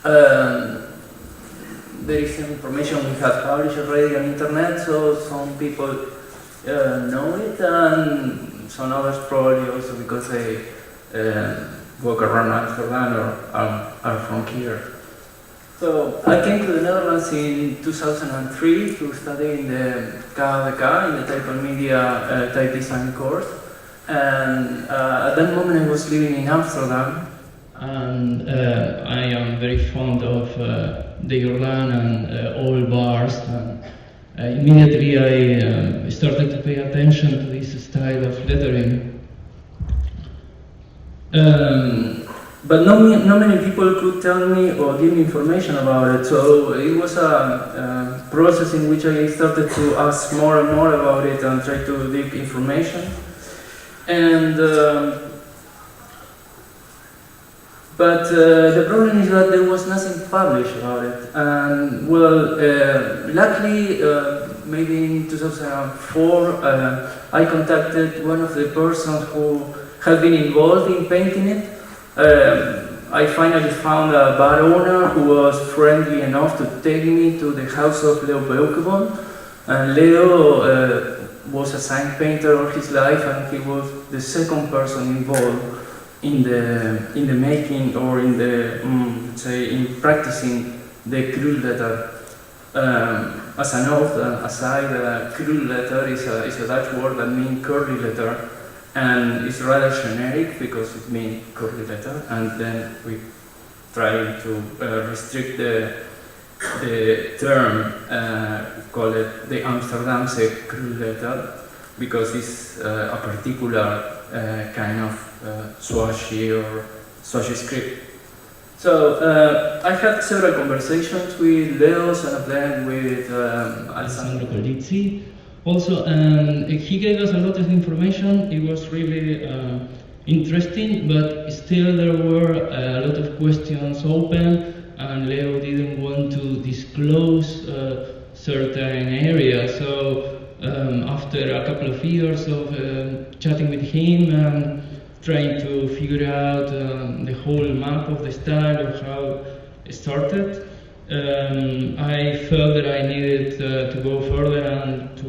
There is some information we have published already on internet, so some people know it, and some others probably also because they walk around Amsterdam or are from here. So I came to the Netherlands in 2003 to study in the KVK, in the type and media type design course. And at that moment I was living in Amsterdam. And I am very fond of the Jordan and all bars. And immediately I started to pay attention to this style of lettering. But not many people could tell me or give me information about it, so it was a process in which I started to ask more and more about it and try to dig information. And but the problem is that there was nothing published about it. And well, luckily, maybe in 2004, I contacted one of the persons who had been involved in painting it. I finally found a bar owner who was friendly enough to take me to the house of Leo Beukebon. And Leo was a sign painter all his life, and he was the second person involved in the making or in the say in practicing the crude letter. As a note, aside, crude letter is a Dutch word that means curly letter. And it's rather generic because it means curly letter, and then we try to restrict the term, call it the Amsterdamse crude letter, because it's a particular kind of swashy or swashy script. So I had several conversations with Leo, some of them with Alessandro Colizzi. Also, he gave us a lot of information. It was really interesting, but still there were a lot of questions open, and Leo didn't want to disclose certain areas. So after a couple of years of chatting with him and trying to figure out the whole map of the style of how it started, I felt that I needed to go further and to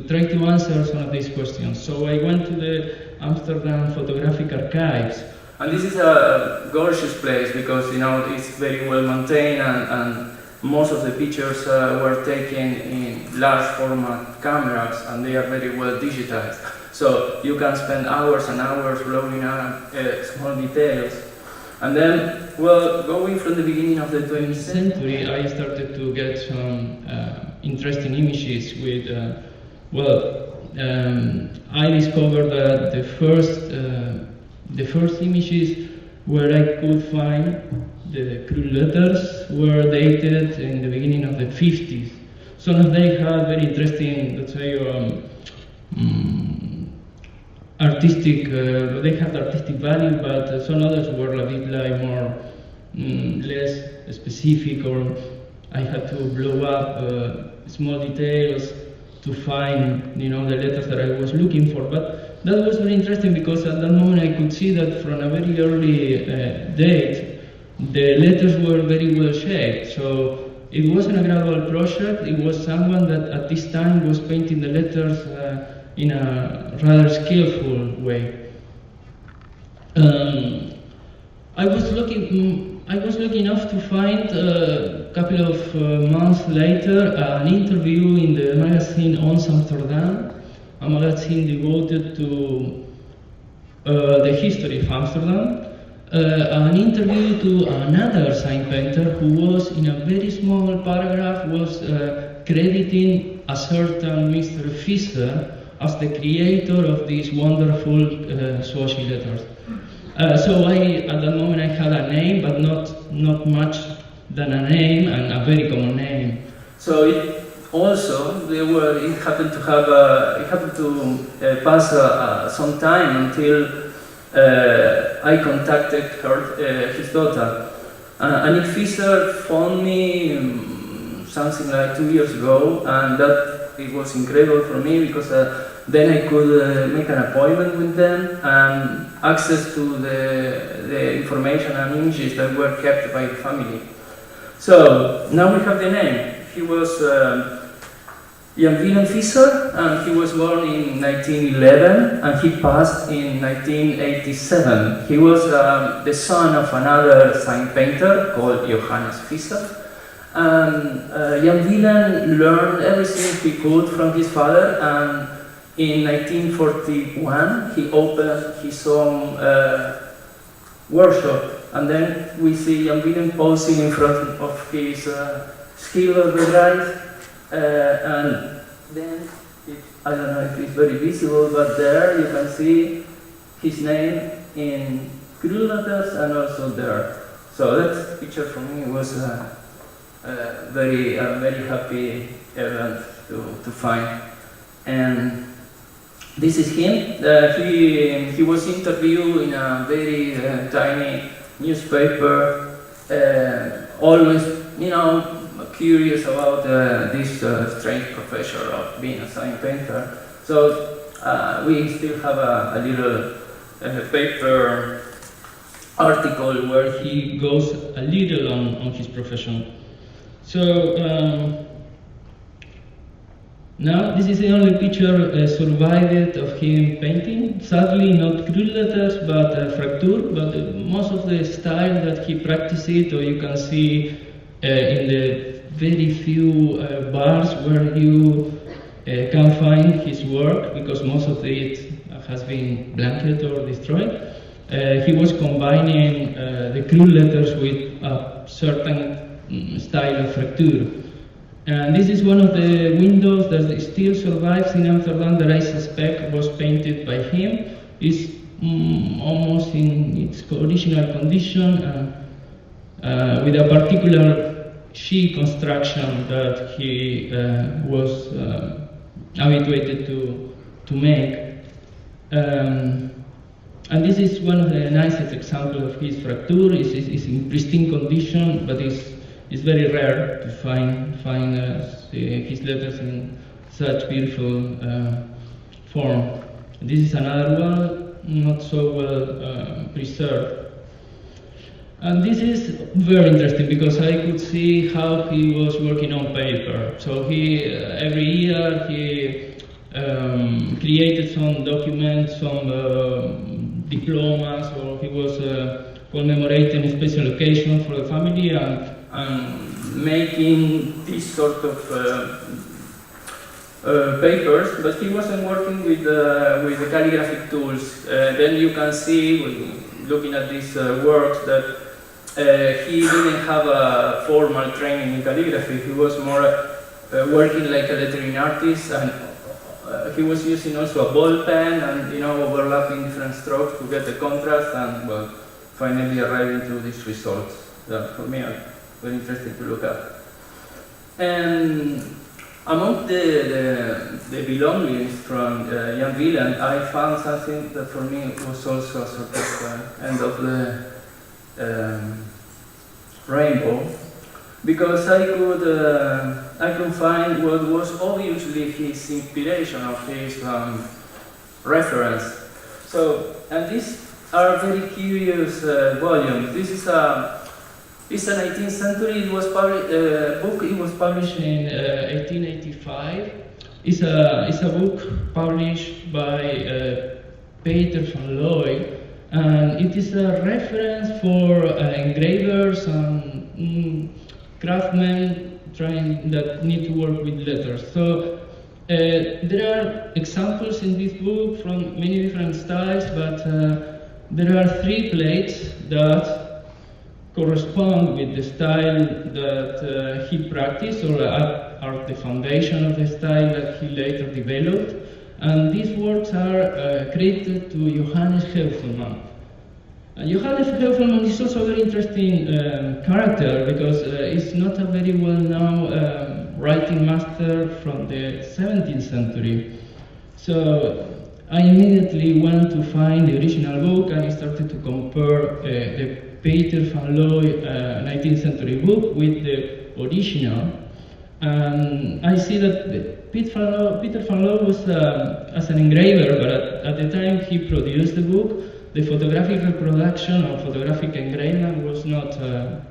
try to answer some of these questions. So I went to the Amsterdam Photographic Archives. And this is a gorgeous place because it's very well maintained, and most of the pictures were taken in large format cameras, and they are very well digitized. So you can spend hours and hours blowing up small details. And then, well, going from the beginning of the 20th century, I started to get some interesting images with, I discovered that the first images where I could find the crude letters were dated in the beginning of the 50s. Some of them had very interesting, let's say, artistic, they had artistic value, but some others were a bit like more, less specific, or I had to blow up small details to find, the letters that I was looking for. But that was very interesting because at that moment I could see that from a very early date, the letters were very well shaped. So it wasn't a gradual project, it was someone that at this time was painting the letters in a rather skillful way. I was lucky enough to find a couple of months later an interview in the magazine Ons Amsterdam, a magazine devoted to the history of Amsterdam. An interview to another sign painter who was, in a very small paragraph, was crediting a certain Mr. Fischer as the creator of these wonderful swashy letters. So at that moment I had a name, but not much than a name, and a very common name. So it happened to pass some time until I contacted his daughter. Annick Fischer phoned me something like 2 years ago, and that it was incredible for me because then I could make an appointment with them and access to the information and images that were kept by the family. So now we have the name. He was Jan Willem Visser, and he was born in 1911 and he passed in 1987. He was the son of another sign painter called Johannes Visser. And Jan Willem learned everything he could from his father, and in 1941 he opened his own workshop. And then we see Jan Willem posing in front of his schilderbewijs, and then, I don't know if it's very visible, but there you can see his name in Krull letters and also there. So that picture for me was very happy event to find. And this is him. He was interviewed in a very tiny newspaper, always, you know, curious about this strange profession of being a sign painter. So we still have a little paper article where he goes a little on his profession. So now this is the only picture survived of him painting. Sadly, not crude letters, but fracture. But most of the style that he practiced, or you can see in the very few bars where you can find his work, because most of it has been blanketed or destroyed. He was combining the crude letters with a certain style of fracture. And this is one of the windows that still survives in Amsterdam that I suspect was painted by him. It's almost in its original condition, with a particular sheet construction that he was habituated to make. And this is one of the nicest examples of his fracture. It's in pristine condition, but it's very rare to find his letters in such beautiful form. This is another one, not so well preserved. And this is very interesting because I could see how he was working on paper. So he every year he created some documents, some diplomas, or he was commemorating a special occasion for the family and making this sort of papers, but he wasn't working with the calligraphic tools. Then you can see, looking at these works, that he didn't have a formal training in calligraphy. He was more working like a lettering artist, and he was using also a ball pen and, you know, overlapping different strokes to get the contrast, and well, finally arriving to these results that for me are very interesting to look at. And among the belongings from Jan Willem, I found something that for me was also a sort of end of the rainbow, because I could find what was obviously his inspiration, of his reference. So, and these are very curious volumes. This is it's a 19th century. It was book. It was published in 1885. It's a book published by Peter van Looy, and it is a reference for engravers and craftsmen that need to work with letters. So there are examples in this book from many different styles, but there are 3 plates that correspond with the style that he practiced, or are the foundation of the style that he later developed. And these works are credited to Johannes Heuvelman. Johannes Heuvelman is also a very interesting character, because he's not a very well-known writing master from the 17th century. So I immediately went to find the original book, and I started to compare the Peter van Looy 19th century book with the original. And I see that Peter Van Loo was as an engraver, but at the time he produced the book, the photographic reproduction or photographic engraving was not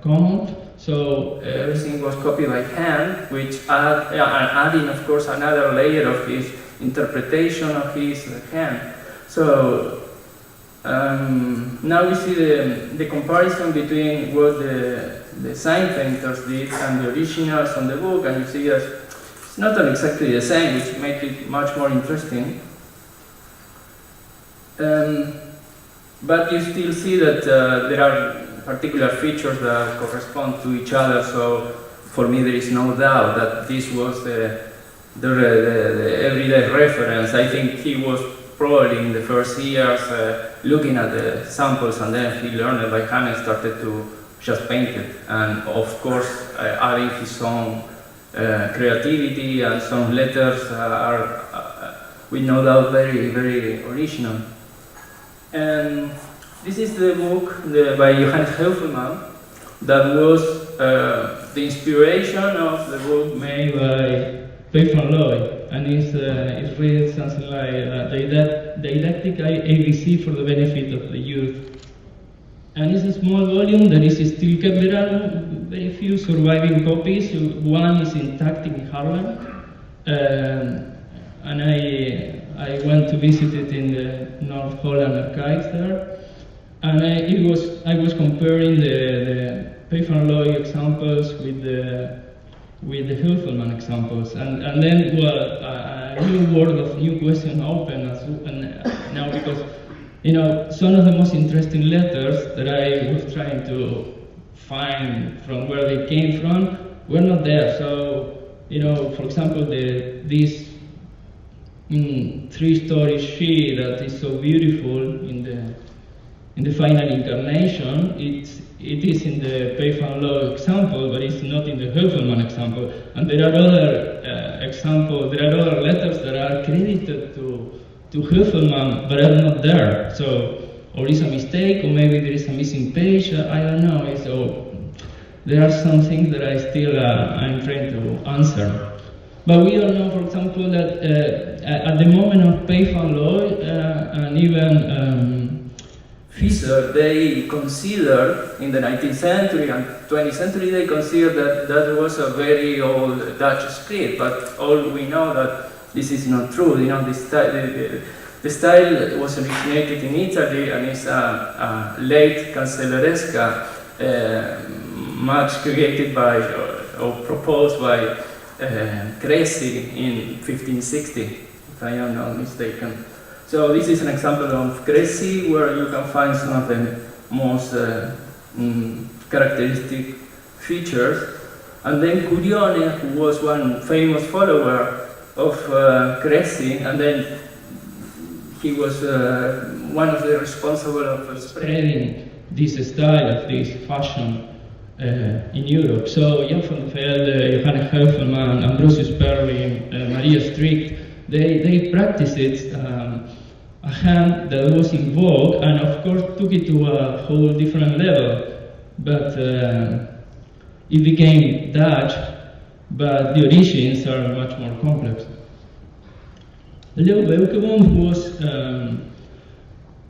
common. So everything was copied by hand, which adding, of course, another layer of his interpretation of his hand. So now we see the comparison between what the sign painters did and the originals on the book, and you see that it's not exactly the same, which makes it much more interesting. But you still see that there are particular features that correspond to each other, so for me there is no doubt that this was the everyday reference. I think he was probably in the first years looking at the samples, and then he learned by hand and started to just paint it, and of course adding his own creativity, and some letters are with no doubt very, very original. And this is the book by Johannes Heuvelman that was the inspiration of the book made by Peter Van Loo, and it's read something like Didactic ABC for the benefit of the youth. And it's a small volume that is still kept. There are very few surviving copies. One is intact in Harlem, and I went to visit it in the North Holland archives there. And I was comparing the Peter Van Loo examples with the Heuvelman examples, and then a new world of new questions open now, because some of the most interesting letters that I was trying to find from where they came from were not there. So for example, this 3-story sheet that is so beautiful in the final incarnation, it is in the Peter Van Loo example, but it's not in the Heuvelman example. And there are other examples, there are other letters that are credited to Heuvelman, but are not there. So, or it's a mistake, or maybe there is a missing page, I don't know. So, there are some things that I still I'm trying to answer. But we all know, for example, that at the moment of Peter Van Loo, and even Visser, they considered in the 19th century and 20th century, they considered that was a very old Dutch script, but all we know that this is not true. The style was originated in Italy, and it's a late Cancelleresca, much created by or proposed by Cressy in 1560, if I am not mistaken. So this is an example of Cressy, where you can find some of the most characteristic features. And then Curione, who was one famous follower of Cressy, and then he was one of the responsible of spreading this style of this fashion in Europe. So Jan van Velde, Johannes Heuvelman, Ambrosius Perlin, Maria Strict, they practiced it, a hand that was in vogue, and of course took it to a whole different level. But it became Dutch, but the origins are much more complex. Leo Beukeboom was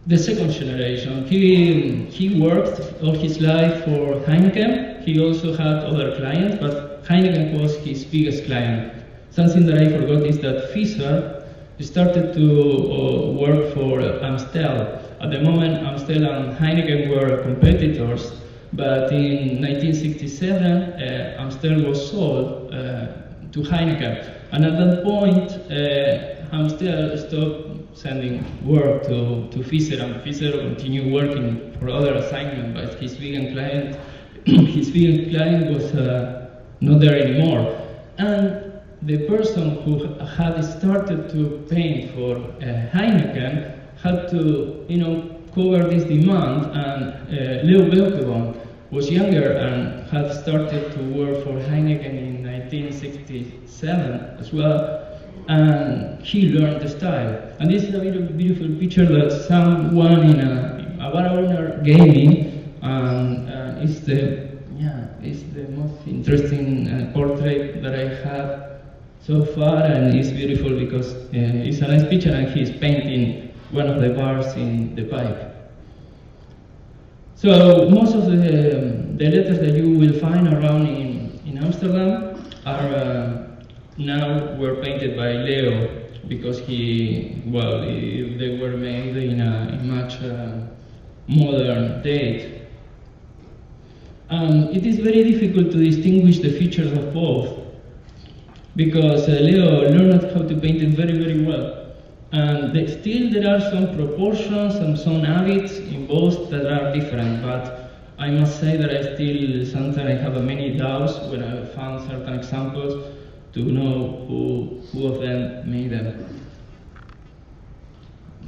the second generation. He worked all his life for Heineken. He also had other clients, but Heineken was his biggest client. Something that I forgot is that Visser started to work for Amstel. At the moment, Amstel and Heineken were competitors, but in 1967, Amstel was sold to Heineken. And at that point, Amstel stopped sending work to Visser, and Visser continued working for other assignments, but his vegan client was not there anymore. And the person who had started to paint for Heineken had to, cover this demand, and Leo Beukeboom was younger and had started to work for Heineken in 1967 as well, and he learned the style. And this is a very beautiful picture that someone in a bar owner gave me, and it's yeah, it's the most interesting portrait that I have so far, and it's beautiful because it's a nice picture, and he's painting one of the bars in the pipe. So most of the letters that you will find around in Amsterdam are now were painted by Leo, because they were made in a much modern date. It is very difficult to distinguish the features of both, because Leo learned how to paint it very, very well. And still there are some proportions and some habits in both that are different, but I must say that I still sometimes have many doubts when I found certain examples to know who of them made them.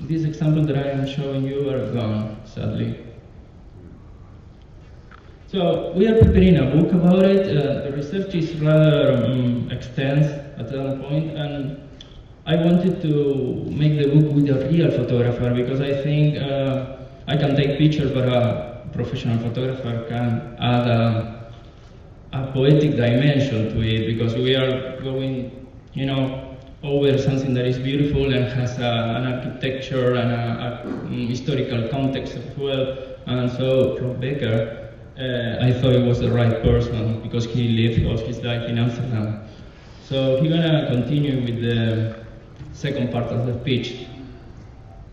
These examples that I am showing you are gone, sadly. So we are preparing a book about it. The research is rather extensive at that point, and I wanted to make the book with a real photographer, because I think I can take pictures, but a professional photographer can add a poetic dimension to it, because we are going, over something that is beautiful and has an architecture and a historical context as well. And so from Becker, I thought he was the right person, because he lived all his life in Amsterdam. So he's gonna continue with the second part of the speech,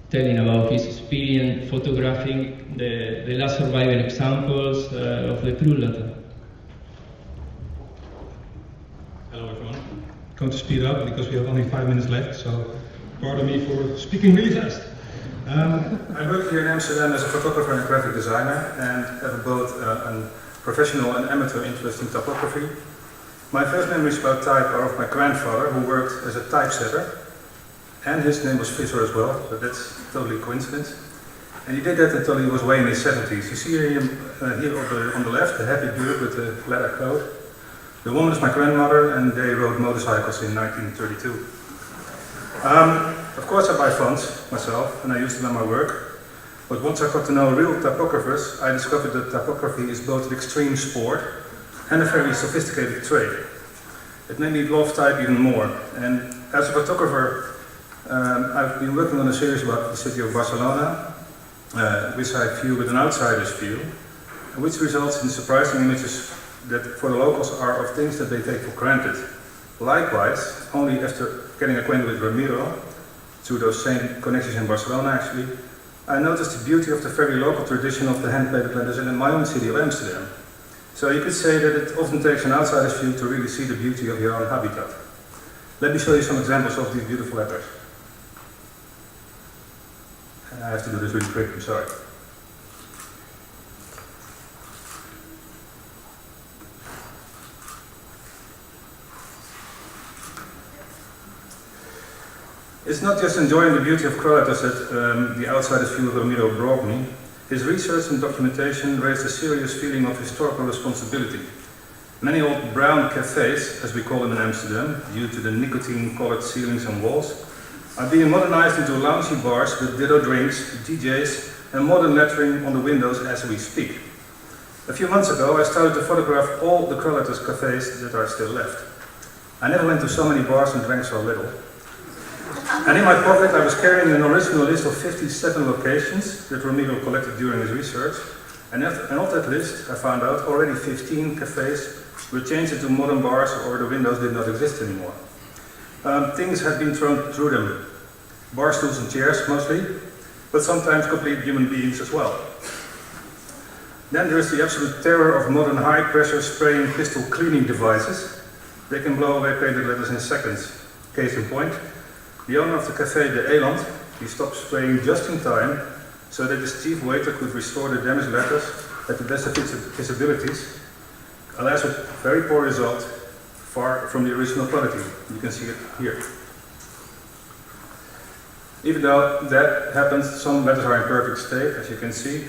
telling about his experience photographing the last surviving examples of the crew letter. Hello everyone. I'm going to speed up because we have only 5 minutes left, so pardon me for speaking really fast. I work here in Amsterdam as a photographer and graphic designer, and have both a professional and amateur interest in typography. My first memories about type are of my grandfather, who worked as a typesetter, and his name was Visser as well, but that's totally coincidence. And he did that until he was way in his 70s. You see here on the left, the happy dude with the leather coat. The woman is my grandmother, and they rode motorcycles in 1932. Of course I buy fonts myself, and I use them in my work. But once I got to know real typographers, I discovered that typography is both an extreme sport and a very sophisticated trade. It made me love type even more. And as a photographer, I've been working on a series about the city of Barcelona, which I view with an outsider's view, which results in surprising images that for the locals are of things that they take for granted. Likewise, only after getting acquainted with Ramiro, through those same connections in Barcelona actually, I noticed the beauty of the very local tradition of the hand-painted letters in my own city of Amsterdam. So you could say that it often takes an outsider's view to really see the beauty of your own habitat. Let me show you some examples of these beautiful letters. And I have to do this really quick, I'm sorry. It's not just enjoying the beauty of Croatians that the outsider's view of Ramiro brought me. His research and documentation raised a serious feeling of historical responsibility. Many old brown cafes, as we call them in Amsterdam, due to the nicotine-colored ceilings and walls, are being modernized into loungy bars with ditto drinks, DJs, and modern lettering on the windows as we speak. A few months ago, I started to photograph all the Croatian cafes that are still left. I never went to so many bars and drank so little. And in my pocket I was carrying an original list of 57 locations that Ramiro collected during his research, and of that list I found out already 15 cafes were changed into modern bars, or the windows did not exist anymore. Things had been thrown through them, bar stools and chairs mostly, but sometimes complete human beings as well. Then there is the absolute terror of modern high-pressure spraying pistol cleaning devices. They can blow away painted letters in seconds. Case in point, the owner of the cafe De Eland, he stopped spraying just in time so that his chief waiter could restore the damaged letters at the best of his abilities. Alas, with very poor result, far from the original quality. You can see it here. Even though that happens, some letters are in perfect state, as you can see.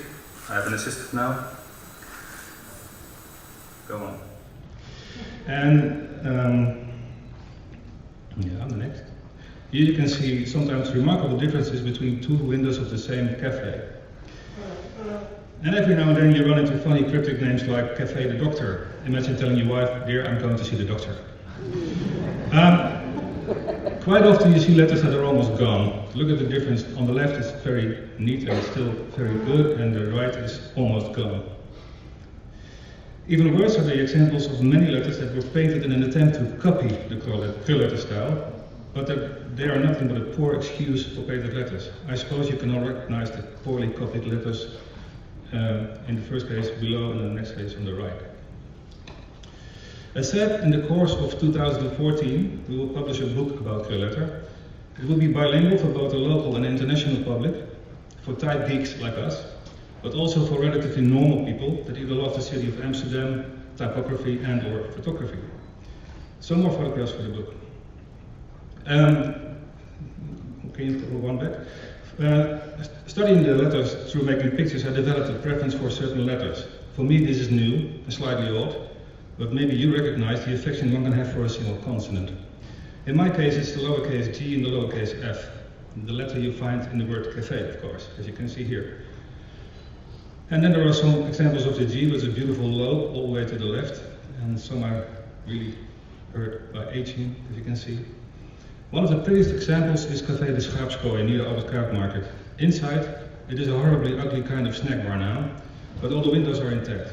I have an assistant now. Go on. And the next. Here you can see sometimes remarkable differences between two windows of the same cafe. And every now and then you run into funny cryptic names like Café the Doctor. Imagine telling your wife, dear, I'm going to see the doctor. Quite often you see letters that are almost gone. Look at the difference. On the left it's very neat and still very good, and the right is almost gone. Even worse are the examples of many letters that were painted in an attempt to copy the curl letter style, but they are nothing but a poor excuse for painted letters. I suppose you can all recognize the poorly copied letters in the first case below and the next case on the right. As said, in the course of 2014, we will publish a book about curl letter. It will be bilingual for both the local and international public, for type geeks like us, but also for relatively normal people that either love the city of Amsterdam, typography and or photography. Some more photographs for the book. Can you go one back? Studying the letters through making pictures, I developed a preference for certain letters. For me this is new and slightly odd, but maybe you recognize the affection one can have for a single consonant. In my case it's the lowercase g and the lowercase f, the letter you find in the word café, of course, as you can see here. And then there are some examples of the G with a beautiful lobe all the way to the left, and some are really hurt by aging, as you can see. One of the prettiest examples is Café de Schaapskooi near the Albert Kuip market. Inside, it is a horribly ugly kind of snack bar now, but all the windows are intact.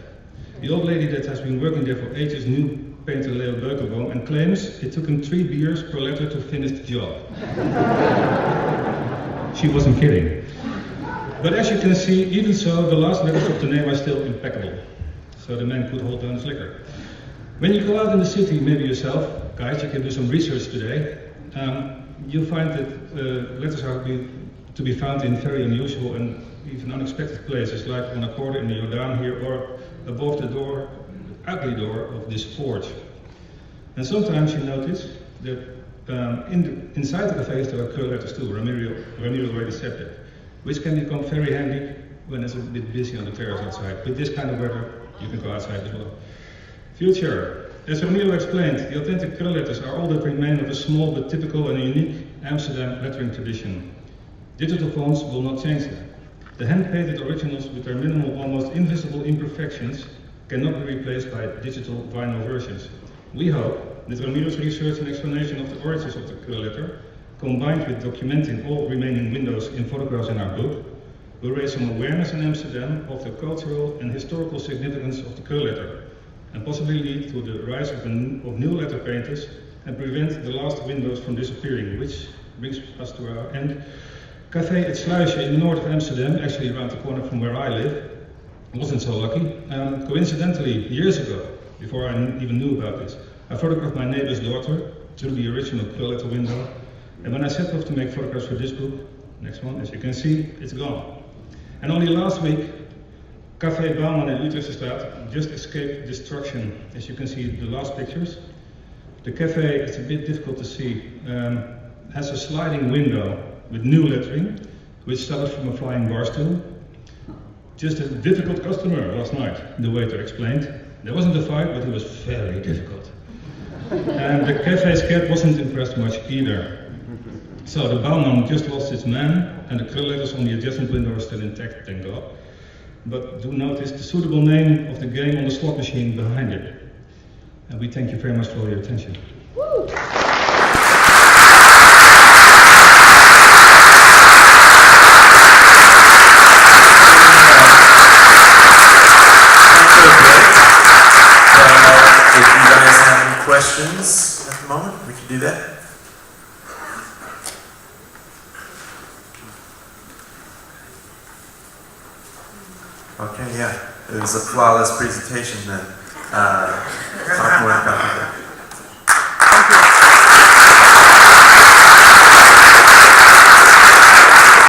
The old lady that has been working there for ages knew painter Leo Beukenboom and claims it took him 3 beers per letter to finish the job. She wasn't kidding. But as you can see, even so, the last letters of the name are still impeccable. So the man could hold down his liquor. When you go out in the city, maybe yourself, guys, you can do some research today. You'll find that letters are to be found in very unusual and even unexpected places, like on a corner in the Jordaan here, or above the door, ugly door of this forge. And sometimes you notice that inside the cafes there are curl letters too. Ramiro already said that, which can become very handy when it's a bit busy on the terrace outside. With this kind of weather, you can go outside as well. Future. As Ramiro explained, the authentic curl letters are all that remain of a small but typical and unique Amsterdam lettering tradition. Digital fonts will not change that. The hand-painted originals with their minimal, almost invisible imperfections cannot be replaced by digital vinyl versions. We hope that Ramiro's research and explanation of the origins of the curl letter, combined with documenting all remaining windows in photographs in our book, will raise some awareness in Amsterdam of the cultural and historical significance of the curl letter, and possibly lead to the rise of new letter painters and prevent the last windows from disappearing, which brings us to our end. Café Het Sluisje in the north of Amsterdam, actually around the corner from where I live, wasn't so lucky. Coincidentally, years ago, before I even knew about this, I photographed my neighbor's daughter through the original curl letter window, and when I set off to make photographs for this book, next one, as you can see, it's gone. And only last week, Café Bouwman in Utrechtstraat just escaped destruction. As you can see the last pictures. The cafe, it's a bit difficult to see, has a sliding window with new lettering, which started from a flying bar stool. Just a difficult customer last night, the waiter explained. There wasn't a fight, but it was very difficult. And the cafe's cat wasn't impressed much either. So the Bouwman just lost its man, and the curl letters on the adjacent window are still intact, thank God. But do notice the suitable name of the game on the slot machine behind it. And we thank you very much for your attention. Woo. If you guys have any questions at the moment, we can do that. Okay, yeah, it was a flawless presentation then. Talk more about that.